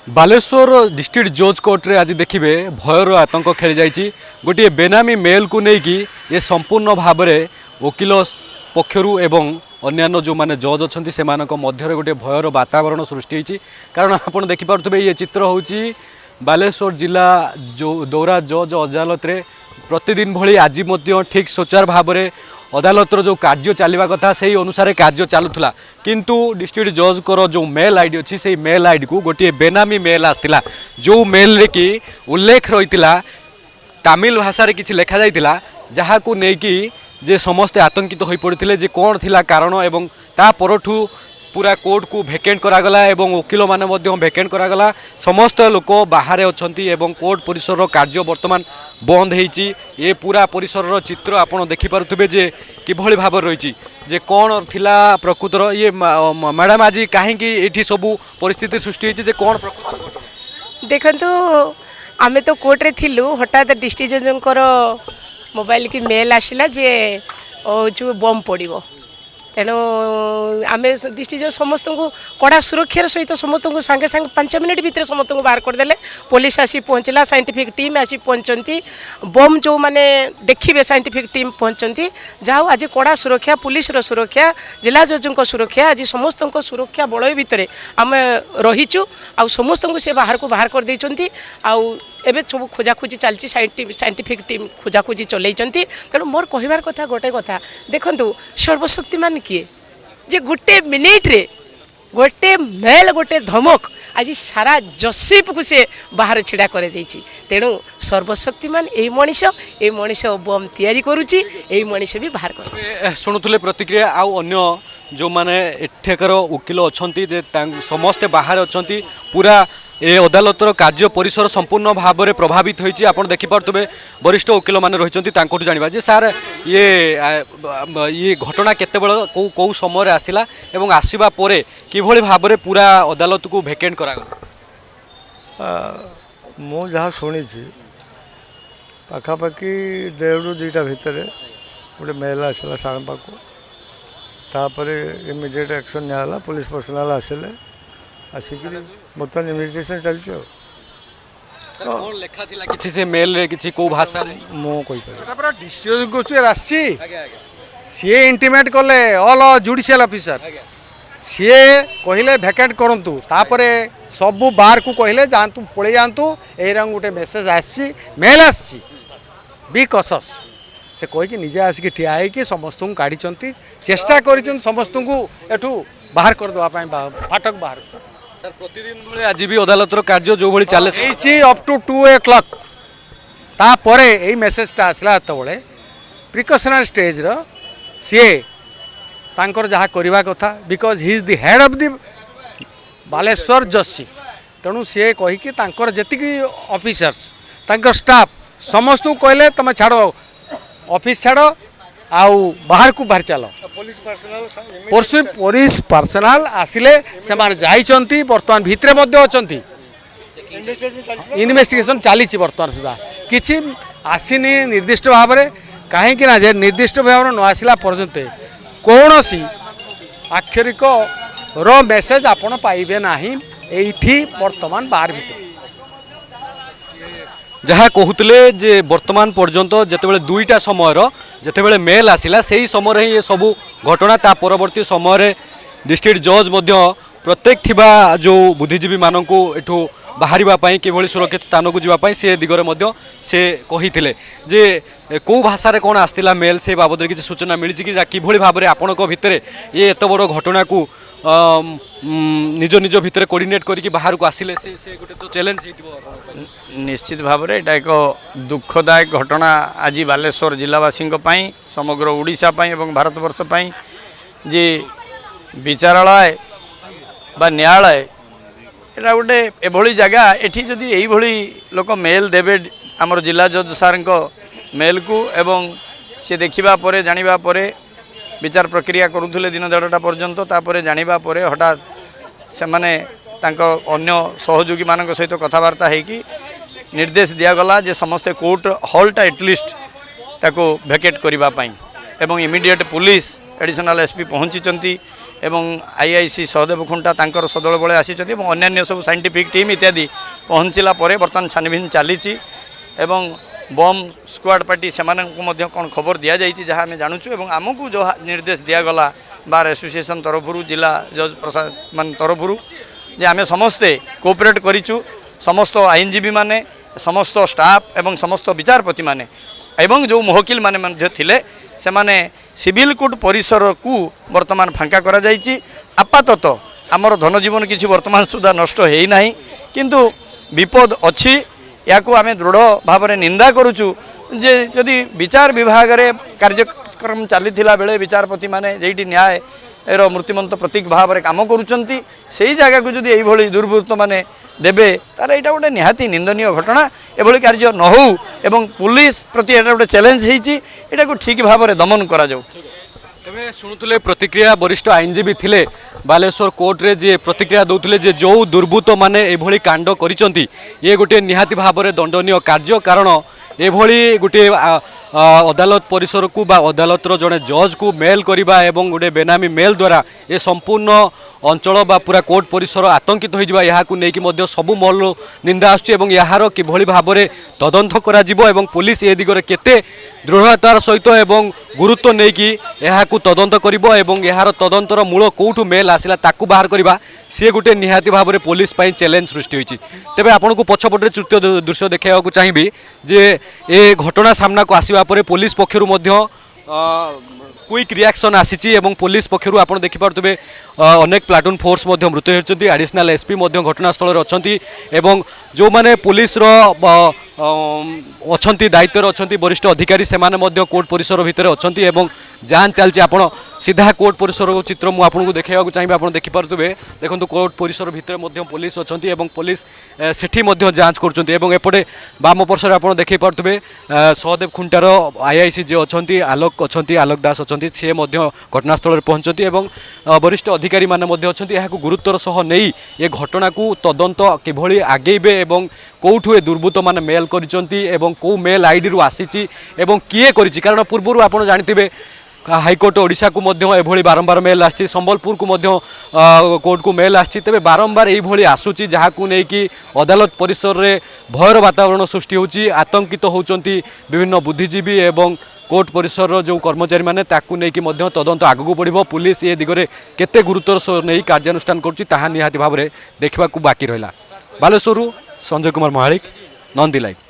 Baleshwar district जज court रे आज देखिए भयर आतंक खेली जाइए गोटे बेनामी मेल को लेकिन ये संपूर्ण भाव में वकिल पक्षर एवं अन्यान्य जो माने जज अच्छा से मध्य गोटे भयर वातावरण सृष्टि होती कारण आप देखिपे ये चित्र हूँ बालेश्वर जिला जो दौरा जज अदालत रे प्रतिदिन भली आज ठीक सुचार भाव में अदालतर जो कार्य चलवा कथा से अनुसार कार्य चलुला किंतु डिस्ट्रिक्ट जज को जो मेल आईडी अच्छी से मेल आईडी को गोटे बेनामी मेल आसाला जो मेल रे कि उल्लेख रही तमिल भाषा रे किछि लेखा जाइतिला जहाँ को लेकिन जे समस्ते आतंकित हो पड़ते जे कौन थिला कारण एवं ता परठू पूरा कोर्ट को भेकेंट करागला एवं वकिल माने मध्य भेकेंट करागला समस्त लोक बाहर अछंती एवं कोर्ट परिसर कार्य वर्तमान बंद होईची ये पूरा परिसर चित्र आपण देखि पारुथबे जे किभली भाव रही जे कौन थिला प्रकृतर ये मैडम आज कहीं एठी सबु परिस्थिति सृष्टि होईची जे कौन प्रकृतर देखंतु आमे तो कोर्ट रे थिलु हठात डिस्ट्रिक्ट जजंकर मोबाइल की मेल आसिला जे जो बम पड़ो तेणु आम डिस्ट्रिक्ट समस्त को कड़ा सुरक्षार सहित समस्त को सांगे सांगे 5 मिनट भितर समस्त को बाहर करदे पुलिस आसी पहुँचला साइंटिफिक टीम आसी पहुँचती बम जो मैंने देखिए साइंटिफिक टीम पहुँचती जहाँ आज कड़ा सुरक्षा पुलिस सुरक्षा जिला जजों सुरक्षा आज समस्त सुरक्षा बलय भितर आम रहीचु आ समस्त को से बाहर को बाहर कर देइचंती आउ एबे सब खोजाखोजी चलती साइंटिफिक टीम खोजाखोजी चलती तेणु मोर कहबार कथा गोटे कथा देखंतु सर्वशक्तिमान किए जे गोटे मिनिट रे गोटे मेल गोटे धमक आज सारा जसीप को से बाहर छिड़ा कर देछि तेणु सर्वशक्तिमान ए मनीष बम तैयारी करुछि ए मनीष भी बाहर कर शुणुले प्रतिक्रिया आउ अन्य जो माने एठेकर वकिल अछंती जे समस्ते बाहर अछंती पूरा ए अदालतर कार्य परिसर संपूर्ण भाव में प्रभावित होती आप देखिपे वरिष्ठ वकिल मैंने रही जाना जे सार ये घटना केते बेल कौ समय आसला एवं आसवा परे किभली भाव में पूरा अदालत को भेकेंट करागला मु जहाँ शुणी पाखापाखि 1.5 ରୁ 2ଟା भितर गोटे मेल आसला साढ़े पाक तापर इमिडिएट एक्शन निला पुलिस पर्सनाल आसिले आसिक बर्तमान इन्वेस्टिगेशन चलती किसी से मेल रे किसी को भाषा मो कोई पर डिस्ट्रिक्ट कोचर आसी सी इंटीमेट कले ऑल जुडिशियल ऑफिसर सी कहले वैकेंट करंतु तापरे सब बार को कहले जानतु पळे जानतु ए रंग गोटे मेसेज आसी मेल आसी बी कॉशस से कहि निजे आसिक ठिया है समस्त को काढ़ी चेष्टा कर समस्त को एठू बाहर कर दवा फाटक बाहर सर प्रतिदिन भले आज भी अदालतर कार्य जो भली चले अप टू 2 o'clock तापर यही मेसेजटा आसला ये प्रिकसनरी स्टेज सी तांकर जहाँ करवा कथा because he is the head of the Baleshwar judgeship तेणु सी कहीकि तांकर जेतिकी ऑफिसर्स तांकर स्टाफ समस्त को कहले तुम छाड़ ऑफिस छाड़ आउ बाहर को बाहर चलो पुलिस पर्सनाल आसिले से जाइछंती वर्तमान भितरे मध्य अछंती इन्वेस्टिगेशन चली बर्तमान सुधा किसी आसीनी निर्दिष्ट भाव में कहीं ना जे निर्दिष्ट भाव न आसला पर्यंत कौन सी आक्षरिक रो मेसेज आपण पाइबे नाही एठी वर्तमान बाहर भितर जहाँ कहते जे वर्तमान पर्यंत जितेबाला 2टा समय जितेबाला मेल आसला से ही समय ही ये सबू घटना ता परवर्ती समय डिस्ट्रिक्ट जज प्रत्येक थिबा जो बुद्धिजीवी मानक एठू बाहर किभली सुरक्षित स्थान को जीवाई से दिगरे से कही जे कौ भाषा रे कौन आसला मेल से बाबद किसी सूचना मिली कि किभली भाव में आपण भितर ये एत बड़ घटना को निज निज भितर कोऑर्डिनेट करके बाहर को आसिले से गोटे तो चैलेंज निश्चित भाव में एटा एक दुखदायक घटना आज बालेश्वर जिलावासी समग्र ओडिशा एवं भारतवर्ष जे विचारालय बा न्यायालय एटा गोटे एभली जगह एठी जदि एई भली लोक मेल देबे आमर जिला जज सार मेल को एवं से देखिबा परे जानिबा परे विचार प्रक्रिया करुले दिन 1.5टा पर्यंत तापर जानिबा परे हठात से माने तांको अन्य सहयोगी मानक सहित कथबार्ता होगी निर्देश दिगला जे समस्ते कोर्ट हॉलटा एटलिस्ट ताको भैकेट करने এবং ইমিডিएट पुलिस एडिशनल एसपी पहुँची एवं आईआईसी सहदेव खुंटा तांकर सदल बले आसी अन्य सब साइंटिफिक टीम इत्यादि पहुँचला बर्तमान छानबीन चली एवं बम स्क्वाड पार्टी से कौन खबर दि जाती जहाँ आम जानूँ और आमको जो निर्देश दिगला बार एसोसिएशन तरफ जिला जज प्रशासन मान तरफ जे आम समस्ते कोऑपरेट करिचु समस्त आईनजीवी माने समस्त स्टाफ एवं समस्त विचारपति माने एवं जो वकील माने थिले से माने सिविल कोर्ट परिसर को वर्तमान फांका करा जाइछि। आपातत आमर धनजीवन किसी वर्तमान सुधा नष्ट है ना किंतु विपद अच्छी या आम दृढ़ भाव में निंदा करुचु जे जदि विचार विभाग रे कार्यक्रम चली बेले विचारपति माने जेठी न्याय एर मूर्तिमंत प्रतीक भाव में कम करुँच से जगह को जदि यही दुर्वृत्त माने देबे ताले एटा गोटे निहाती निंदनीय घटना एभली कार्य न हो एवं पुलिस प्रति एटा गोटे चैलेंज होईची एटा को ठीक भाव में दमन करा जाऊ। तबे शुणुले प्रतिक्रिया वरिष्ठ आईनजीवी थिले बालेश्वर कोर्ट रे जे प्रतिक्रिया दौले जे जो दुर्बृत्त माने एभली कांड करिसंती ये गोटे निहाती भाव में दंडनीय कार्य कारण एभली गोटे अदालत परिसर को बा अदालतर जड़े जज को मेल करवा एवं गोटे बेनामी मेल द्वारा ये संपूर्ण अंचल बा पूरा कोर्ट परिसर आतंकित हो नहीं सबू मल निंदा आसुच्ची यार किभली भाव में तदंत करा एवं पुलिस ए दिगरे केते दृढ़तार सहित एवं गुरुत्व नहीं कि तदंत करिबो एवं यार तदंतर मूल कौटू मेल आसिला ताकू बाहर करवा सी गोटे निहाती भाव में पुलिस पाई चैलेंज सृष्टि होईची। तेबे आपन को पछपटे तृतीय दृश्य देखा चाहिए जे ए घटना सामना को आसिबा परे पुलिस पक्षरु मध्य क्विक रिएक्शन आसीची एवं पुलिस पक्षरु आपण देखि पारतबे अनेक प्लाटून फोर्स मध्य मृत्यु होचंती एडिशनल एसपी मध्य घटनास्थल रे अछंती एवं जो माने पुलिस रो अछंती दायित्व रे अछंती वरिष्ठ अधिकारी से माने मध्य कोर्ट परिसर भितर अछंती एवं जान चलची आपण सीधा कोर्ट परिसर को चित्र मु आपन को देखाइबा चाहिए आपण देखि पारतबे देखंतु कोर्ट परिसर भितर मध्य पुलिस अछंती एवं पुलिस सेठी मध्य जांच करचंती एवं एपटे बाम पार्श्व आपण देखि पारतबे सहदेव खुंटार आईआईसी जे अछंती आलोक दास अछंती से मध्य घटनास्थल रे पहुंचंती एवं वरिष्ठ अधिकारी माने मध्य अछंती याकू गुरुत्वर सह नहीं ये घटना को तदंत किभली आगेबे एवं कौठु ए दुर्बृत्त माने मेल करिसंती एवं को मेल आईडी रु आसीची एवं किए करिछि कारण पूर्वरु आपण जानिथिबे हाईकोर्ट ओडिशा को मध्य एभली बारंबार मेल आसी संबलपुर को मध्य कोर्ट को मेल आसी तेबे बारंबार यही आसूची जहाँ को लेकिन अदालत परिसर रे भयर वातावरण सृष्टि होची आतंकित होचंती विभिन्न बुद्धिजीवी एवं कोर्ट परिसर जो कर्मचारी माने ताकू लेकिन मध्य तदंत आगू बढ़िबो पुलिस ए दिगरे केते गुरुत्वर सह नहीं कार्यानुष्ठान करुची ताहा निहाती भाव में देखा बाकी रहिला। बालेश्वरु संजय कुमार महालिक, नंदी लाइव।